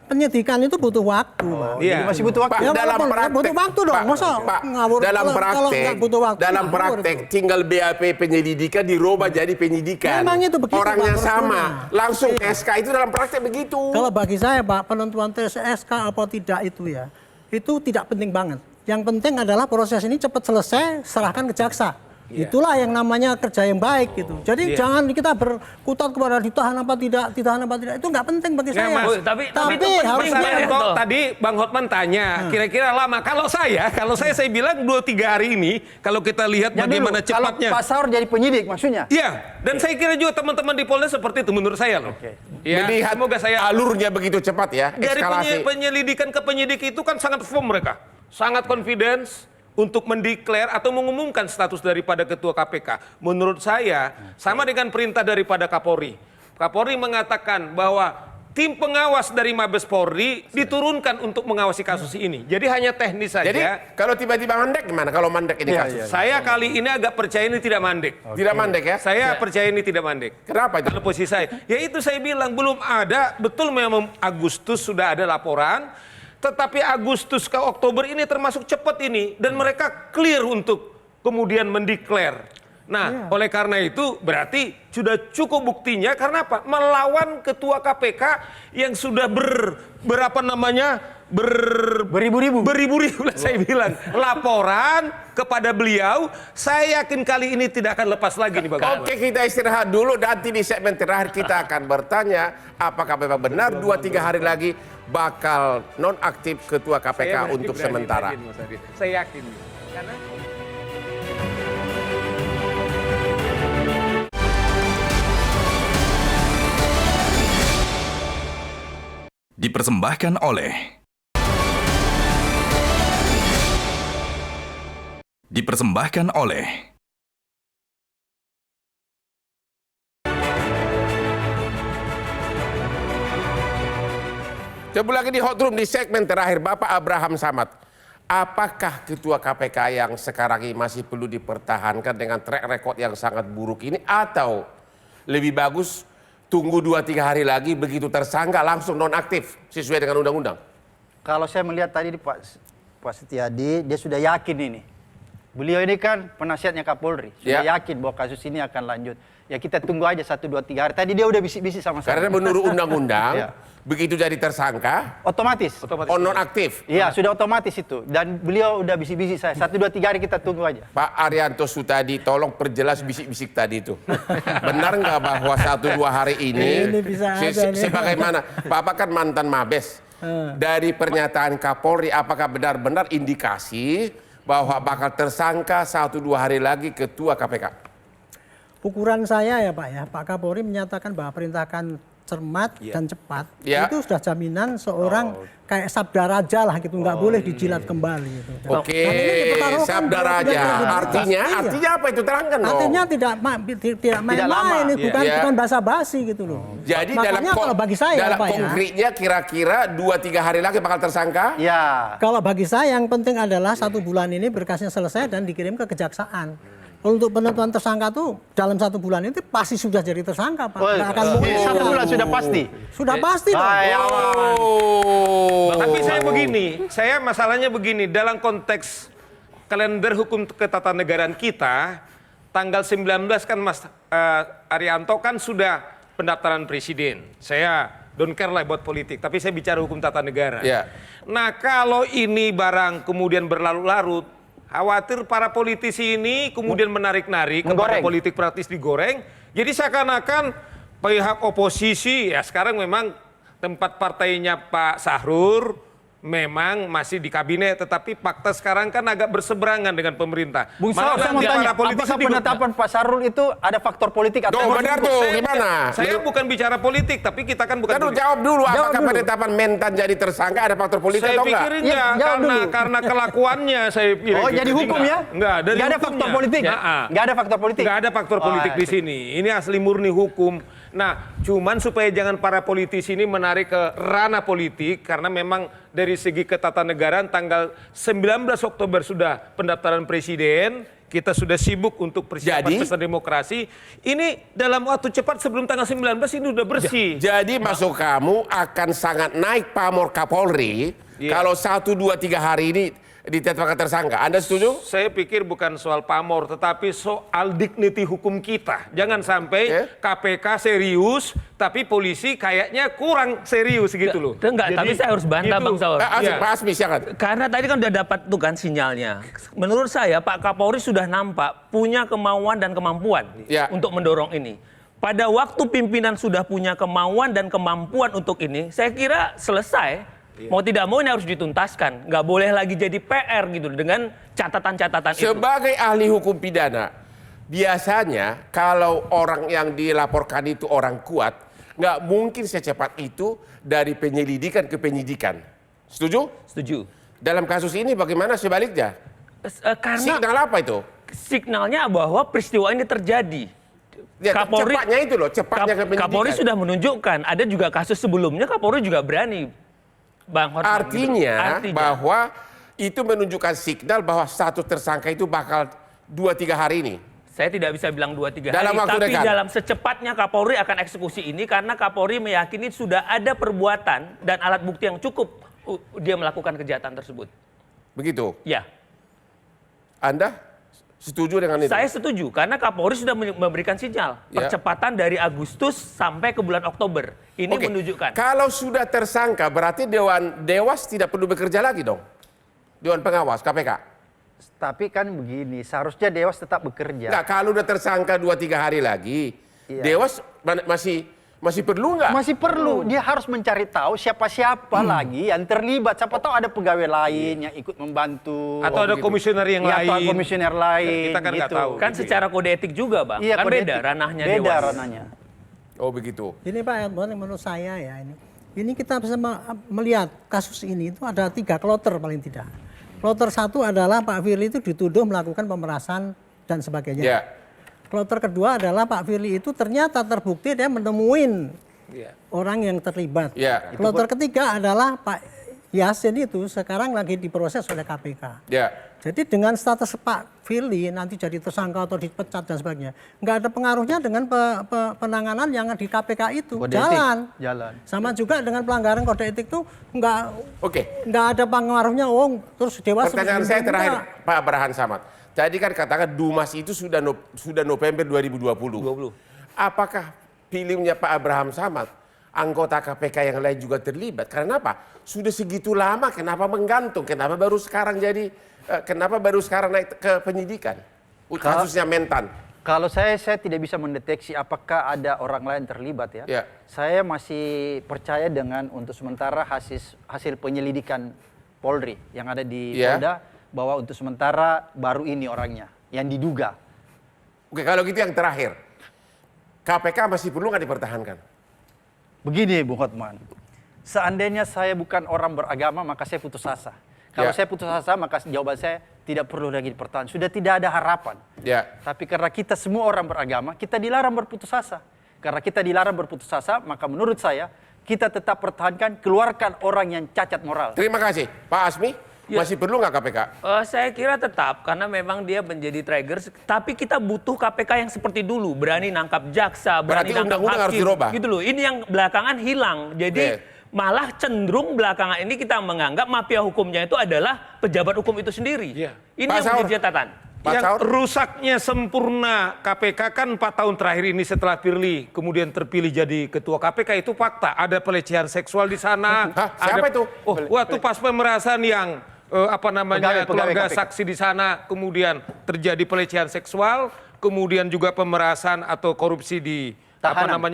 Penyidikan itu butuh waktu, Pak. Jadi masih butuh waktu. Pak, Ya, dalam walaupun praktek, butuh waktu dong, masa ngawur dalam kalau praktek, nggak butuh waktu, dalam ngawur praktek itu. tinggal BAP penyelidikan dirubah jadi penyidikan. Memang itu begitu, Orangnya Pak, sama, prosedurnya. langsung SK itu dalam praktek begitu. Kalau bagi saya, Pak, penentuan TSK apa tidak itu ya, itu tidak penting banget. Yang penting adalah proses ini cepat selesai, serahkan ke jaksa. Itulah yang namanya kerja yang baik gitu. Jadi jangan kita berkutat kepada ditahan apa tidak, itu nggak penting bagi saya. Tapi Tapi itu harus penting, dia- Pak. Tadi Bang Hotman tanya, kira-kira lama. Kalau saya bilang 2-3 hari ini, kalau kita lihat bagaimana cepatnya. Kalau Pak Saur jadi penyidik maksudnya. Iya, dan saya kira juga teman-teman di Polda seperti itu menurut saya loh. Ya, Melihat semoga saya alurnya begitu cepat ya, dari eskalasi. penyelidikan ke penyidik itu kan sangat firm mereka. Sangat confidence untuk mendeklar atau mengumumkan status daripada ketua KPK. Menurut saya, sama dengan perintah daripada Kapolri. Kapolri mengatakan bahwa tim pengawas dari Mabes Polri diturunkan untuk mengawasi kasus ini. Jadi hanya teknis saja. Jadi kalau tiba-tiba mandek gimana? Kalau mandek ini kasus? Saya kali ini agak percaya ini tidak mandek. Tidak mandek ya? Saya percaya ini tidak mandek. Kenapa itu? Kalau posisi saya, ya itu saya bilang belum ada, betul memang Agustus sudah ada laporan, tetapi Agustus ke Oktober ini termasuk cepat ini, dan mereka clear untuk kemudian mendeklar. Nah, oleh karena itu berarti sudah cukup buktinya, karena apa? Melawan ketua KPK yang sudah beribu-ribu lah saya bilang laporan kepada beliau. Saya yakin kali ini tidak akan lepas lagi nih Bang. Oke, kita istirahat dulu. Nanti di segmen terakhir kita akan bertanya apakah memang benar 2-3 hari lagi bakal nonaktif ketua KPK untuk sementara. Saya yakin. Karena Dipersembahkan oleh Coba lagi di Hot Room di segmen terakhir, Bapak Abraham Samad. Apakah ketua KPK yang sekarang ini masih perlu dipertahankan dengan track record yang sangat buruk ini, atau lebih bagus tunggu 2-3 hari lagi begitu tersangka langsung nonaktif sesuai dengan undang-undang? Kalau saya melihat tadi di Pak Setiadi, dia sudah yakin ini. Beliau ini kan penasihatnya Kapolri, sudah yakin bahwa kasus ini akan lanjut. Ya kita tunggu aja 1-2-3 hari. Tadi dia udah bisik-bisik sama saya. Karena menurut undang-undang, begitu jadi tersangka, Otomatis. nonaktif. Iya, sudah otomatis itu. Dan beliau udah bisik-bisik saya. 1-2-3 hari kita tunggu aja. Pak Arianto Sutadi, tolong perjelas bisik-bisik tadi itu. Benar nggak bahwa 1-2 hari ini, Ini bisa aja nih. sebagaimana Bapak kan mantan Mabes, dari pernyataan Kapolri, apakah benar-benar indikasi bahwa bakal tersangka 1-2 hari lagi ketua KPK? Ukuran saya ya Pak ya, Pak Kapolri menyatakan bahwa perintahkan cermat dan cepat, itu sudah jaminan seorang kayak sabda raja lah gitu, nggak boleh dijilat kembali gitu. Oke, sabda raja. Artinya apa itu? Terangkan dong. Artinya tidak main-main, bukan basa-basi gitu loh. Jadi makanya kalau bagi saya dalam Pak konkretnya kira-kira 2-3 hari lagi bakal tersangka? Ya. Kalau bagi saya yang penting adalah 1 bulan ini berkasnya selesai dan dikirim ke kejaksaan. Untuk penentuan tersangka tuh dalam 1 bulan itu pasti sudah jadi tersangka Pak. Nggak akan mungkin 1 bulan sudah pasti. Sudah pasti dong. Tapi masalahnya begini, dalam konteks kalender hukum ketatanegaraan kita, tanggal 19 kan Mas Arianto kan sudah pendaftaran presiden. Saya don't care lah buat politik, tapi saya bicara hukum tata negara. Nah, kalau ini barang kemudian berlarut-larut, khawatir para politisi ini kemudian menarik-narik kepada politik praktis digoreng. Jadi seakan-akan pihak oposisi, ya sekarang memang tempat partainya Pak Sahrur, memang masih di kabinet, tetapi fakta sekarang kan agak berseberangan dengan pemerintah. Bung Saur, saya mau tanya, apakah penetapan Pak Sarul itu ada faktor politik atau benar tuh, gimana? Saya bukan bicara politik, tapi kita kan bukan. Jawab dulu, apakah penetapan Mentan jadi tersangka ada faktor politik saya atau enggak? pikir enggak, karena kelakuannya saya pikir. Oh, jadi hukum ya? Enggak ada faktor politik. Enggak ada faktor politik. Enggak ada faktor politik di sini. Ini asli murni hukum. Nah, cuman supaya jangan para politisi ini menarik ke ranah politik, karena memang dari segi ketatanegaraan tanggal 19 Oktober sudah pendaftaran presiden, kita sudah sibuk untuk persiapan pesta demokrasi. Ini dalam waktu cepat sebelum tanggal 19 ini udah bersih. Jadi masuk kamu akan sangat naik pamor Kapolri kalau 1, 2, 3 hari ini ditetapkan tersangka. Anda setuju? Saya pikir bukan soal pamor, tetapi soal dignity hukum kita. Jangan sampai KPK serius, tapi polisi kayaknya kurang serius gitu loh. Enggak, tapi saya harus bantah Bang Saur. Pak Asmi, silakan. Karena tadi kan udah dapat tuh kan sinyalnya. Menurut saya Pak Kapolri sudah nampak punya kemauan dan kemampuan untuk mendorong ini. Pada waktu pimpinan sudah punya kemauan dan kemampuan untuk ini, saya kira selesai. Mau tidak mau ini harus dituntaskan. Nggak boleh lagi jadi PR gitu dengan catatan-catatan itu. Sebagai ahli hukum pidana, biasanya kalau orang yang dilaporkan itu orang kuat, nggak mungkin secepat itu dari penyelidikan ke penyidikan. Setuju? Setuju. Dalam kasus ini bagaimana sebaliknya? Karena signal apa itu? Signalnya bahwa peristiwa ini terjadi. Ya, cepatnya itu loh, cepatnya ke penyidikan. Kapolri sudah menunjukkan, ada juga kasus sebelumnya Kapolri juga berani. Bang Horman, artinya bahwa itu menunjukkan signal bahwa status tersangka itu bakal 2-3 hari ini. Saya tidak bisa bilang 2-3 hari, tapi dalam secepatnya Kapolri akan eksekusi ini karena Kapolri meyakini sudah ada perbuatan dan alat bukti yang cukup dia melakukan kejahatan tersebut. Begitu? Ya. Anda setuju dengan itu? Saya setuju karena Kapolri sudah memberikan sinyal percepatan dari Agustus sampai ke bulan Oktober. Ini menunjukkan. Kalau sudah tersangka berarti Dewas tidak perlu bekerja lagi dong? Dewan Pengawas KPK. Tapi kan begini, seharusnya Dewas tetap bekerja. Nggak, kalau udah tersangka 2-3 hari lagi, Dewas masih perlu nggak? Masih perlu. Dia harus mencari tahu siapa-siapa lagi yang terlibat. Siapa tahu ada pegawai lain yang ikut membantu. Atau ada komisioner yang lain. Atau komisioner lain. Kita kan nggak tahu. Kan secara kode etik juga, Bang. Iya, kan beda ranahnya Dewas. Beda ranahnya. Oh begitu. Ini Pak Edmond, menurut saya ya ini kita bisa melihat kasus ini itu ada 3 kloter paling tidak. Kloter 1 adalah Pak Firly itu dituduh melakukan pemerasan dan sebagainya. Kloter kedua adalah Pak Firly itu ternyata terbukti dia menemuin orang yang terlibat. Kloter ketiga adalah Pak Yasin itu sekarang lagi diproses oleh KPK. Jadi dengan status Pak Firly nanti jadi tersangka atau dipecat dan sebagainya, nggak ada pengaruhnya dengan penanganan yang di KPK itu. Jalan. Sama juga dengan pelanggaran kode etik itu nggak ada pengaruhnya. Terus Dewas. Pertanyaan saya terakhir, Pak Burhan Samad. Tadi kan katakan Dumas itu sudah November 2020. Apakah pilihnya Pak Abraham Samad, anggota KPK yang lain juga terlibat? Karena apa? Sudah segitu lama, kenapa menggantung? Kenapa baru sekarang naik ke penyidikan? Kasusnya Mentan. Kalau saya tidak bisa mendeteksi apakah ada orang lain terlibat ya. Saya masih percaya dengan untuk sementara hasil penyelidikan Polri yang ada di Polda, bahwa untuk sementara baru ini orangnya yang diduga. Oke, kalau gitu yang terakhir, KPK masih perlu nggak dipertahankan? Begini Bung Hotman, seandainya saya bukan orang beragama maka saya putus asa. Kalau saya putus asa maka jawaban saya tidak perlu lagi dipertahankan. Sudah tidak ada harapan. Tapi karena kita semua orang beragama, kita dilarang berputus asa. Karena kita dilarang berputus asa, maka menurut saya kita tetap pertahankan, keluarkan orang yang cacat moral. Terima kasih, Pak Asmi. Masih perlu nggak KPK? Saya kira tetap, karena memang dia menjadi trigger. Tapi kita butuh KPK yang seperti dulu, berani nangkap jaksa, berani nangkap hakim. Harus dirubah. Gitu loh. Ini yang belakangan hilang. Jadi malah cenderung belakangan ini kita menganggap mafia hukumnya itu adalah pejabat hukum itu sendiri. Ini yang menjadi catatan. Yang rusaknya sempurna KPK kan 4 tahun terakhir ini setelah Firly kemudian terpilih jadi ketua KPK itu fakta. Ada pelecehan seksual di sana. Siapa itu? Waktu pas pemerasan yang keluarga saksi di sana, kemudian terjadi pelecehan seksual, kemudian juga pemerasan atau korupsi di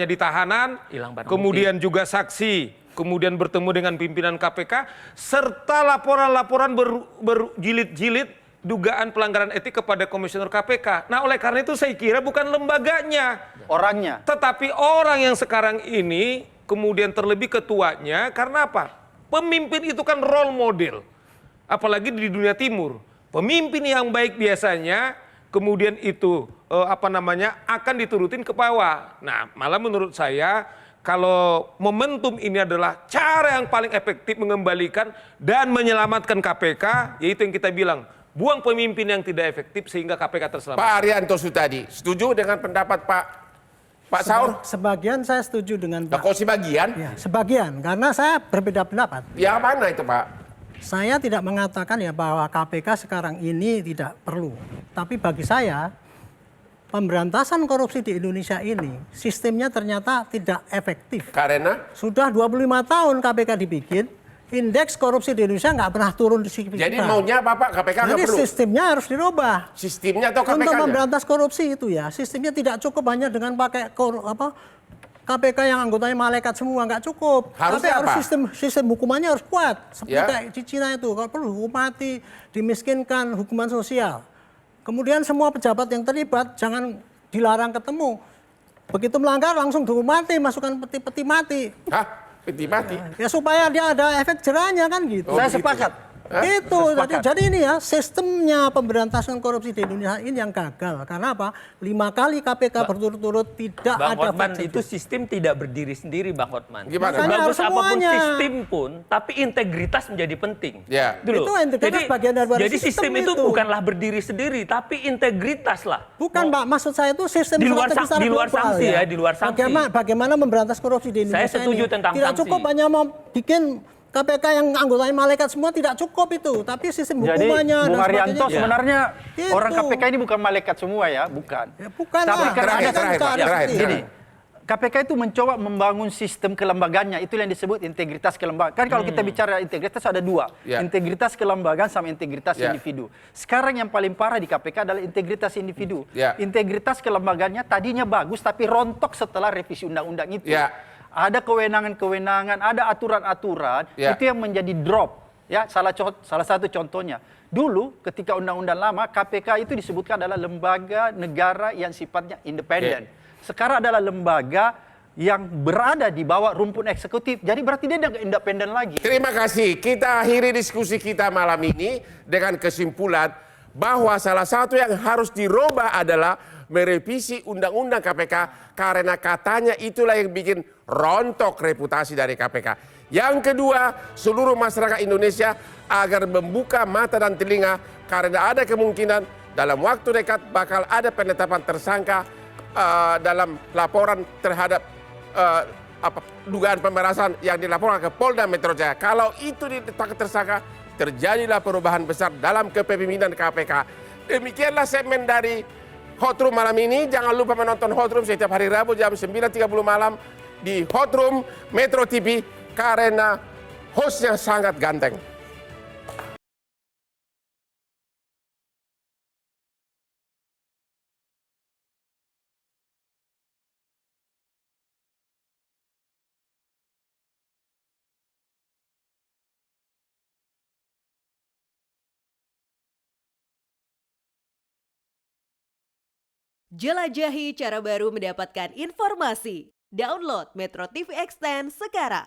di tahanan, kemudian juga saksi kemudian bertemu dengan pimpinan KPK, serta laporan-laporan berjilid-jilid dugaan pelanggaran etik kepada komisioner KPK. Nah, oleh karena itu saya kira bukan lembaganya, orangnya. tetapi orang yang sekarang ini kemudian terlebih ketuanya. Karena apa? Pemimpin itu kan role model, apalagi di dunia timur. Pemimpin yang baik biasanya kemudian itu akan diturutin ke bawah. Nah, malah menurut saya kalau momentum ini adalah cara yang paling efektif mengembalikan dan menyelamatkan KPK, yaitu yang kita bilang, buang pemimpin yang tidak efektif sehingga KPK terselamatkan. Pak Arianto Sutadi, setuju dengan pendapat Pak Saur? Sebagian saya setuju dengan Pak. Kok sebagian? Ya, sebagian, karena saya berbeda pendapat. Ya mana itu Pak? Saya tidak mengatakan ya bahwa KPK sekarang ini tidak perlu. Tapi bagi saya, pemberantasan korupsi di Indonesia ini, sistemnya ternyata tidak efektif. Karena? Sudah 25 tahun KPK dibikin, indeks korupsi di Indonesia nggak pernah turun di sini. Jadi maunya apa Pak? KPK nggak Jadi perlu? sistemnya harus dirubah. Sistemnya atau KPK-nya? Untuk memberantas korupsi itu ya, sistemnya tidak cukup hanya dengan pakai KPK yang anggotanya malaikat semua, nggak cukup. Harusnya Tapi harus apa? sistem hukumannya harus kuat. Seperti Ya. kayak di Cina itu, kalau perlu hukuman mati, dimiskinkan, hukuman sosial. Kemudian semua pejabat yang terlibat jangan dilarang ketemu. Begitu melanggar langsung dihukum mati, masukkan peti mati. Hah? Peti mati? Ya supaya dia ada efek jerahnya kan gitu. Oh, Saya begitu. sepakat. Itu, jadi ini ya sistemnya pemberantasan korupsi di Indonesia ini yang gagal. Karena apa? 5 kali KPK berturut-turut tidak Bang ada Hotman, efek itu jerah. sistem tidak berdiri sendiri, Bang Hotman. Gimana? Makanya Bagus harus apapun semuanya. sistem pun, tapi integritas menjadi penting. Ya. Dulu. Itu integritas bagian dari jadi sistem itu itu. bukanlah berdiri sendiri, tapi integritas lah. Bukan, Pak. Maksud saya itu sistem Di luar strategis secara di luar global, sanksi ya, di luar sanksi. Bagaimana memberantas korupsi di Indonesia Saya setuju ini. tentang Tidak sanksi. cukup hanya mau bikin KPK yang anggotanya malaikat semua, tidak cukup itu. Tapi sistem Jadi hukumannya Bung dan Arianto sebagainya. sebenarnya Gitu. orang KPK ini bukan malaikat semua ya, bukan. Ya, bukan Tapi lah. kan Terakhir, ada terakhir, Pak. ada Terakhir, seperti Gini, KPK itu mencoba membangun sistem kelembagaannya, itu yang disebut integritas kelembagaan. Kan kalau kita bicara integritas ada dua, Ya. integritas kelembagaan sama integritas Ya. individu. Sekarang yang paling parah di KPK adalah integritas individu. Ya. Integritas kelembagaannya tadinya bagus, tapi rontok setelah revisi undang-undang itu. Ya. Ada kewenangan-kewenangan, ada aturan-aturan, Ya. itu yang menjadi drop. Ya, salah satu contohnya. Dulu ketika undang-undang lama, KPK itu disebutkan adalah lembaga negara yang sifatnya independen. Sekarang adalah lembaga yang berada di bawah rumpun eksekutif. Jadi berarti dia tidak independen lagi. Terima kasih. Kita akhiri diskusi kita malam ini dengan kesimpulan bahwa salah satu yang harus dirubah adalah merevisi undang-undang KPK karena katanya itulah yang bikin rontok reputasi dari KPK. Yang kedua, seluruh masyarakat Indonesia agar membuka mata dan telinga karena ada kemungkinan dalam waktu dekat bakal ada penetapan tersangka dalam laporan terhadap dugaan pemerasan yang dilaporkan ke Polda Metro Jaya. Kalau itu ditetapkan tersangka, terjadilah perubahan besar dalam kepemimpinan KPK. Demikianlah segmen dari Hot Room malam ini. Jangan lupa menonton Hot Room setiap hari Rabu jam 9.30 malam di Hot Room Metro TV karena hostnya sangat ganteng. Jelajahi cara baru mendapatkan informasi. Download Metro TV Extend sekarang.